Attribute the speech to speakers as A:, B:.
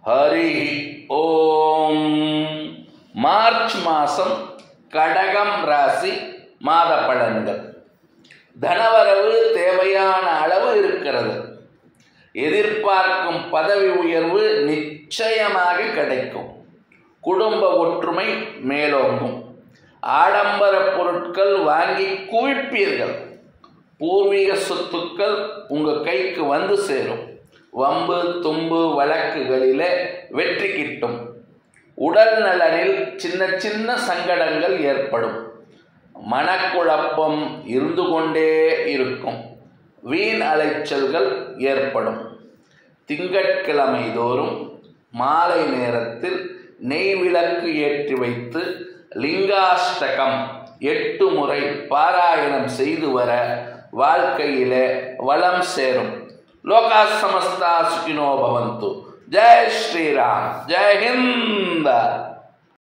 A: ஹரி ஓம். March மாதம் கடகம் ராசி மாத பலன்கள். தனவரவு தேவையான அளவு இருக்கிறது. எதிர்பார்க்கும் பதவி உயர்வு நிச்சயமாக கிடைக்கும். குடும்ப ஒற்றுமை மேலோங்கும். ஆடம்பர பொருட்கள் வாங்கி குவிப்பீர்கள். பூர்வீக சொத்துக்கள் உங்கள் கைக்கு வந்து சேரும். வம்பு தும்பு வழக்குகளிலே வெற்றி கிட்டும். உடல் நலனில் சின்ன சின்ன சங்கடங்கள் ஏற்படும். மனக்குழப்பம் இருந்து கொண்டே இருக்கும். வீண் அலைச்சல்கள் ஏற்படும். திங்கட்கிழமை தோறும் மாலை நேரத்தில் நெய் விளக்கு ஏற்றி வைத்து லிங்காஷ்டகம் 8 முறை பாராயணம் செய்து வர வாழ்க்கையிலே வளம் சேரும். லோகா சமஸ்தா சுகினோ பவந்து. ஜெய் ஸ்ரீராம். ஜெய் ஹிந்த்.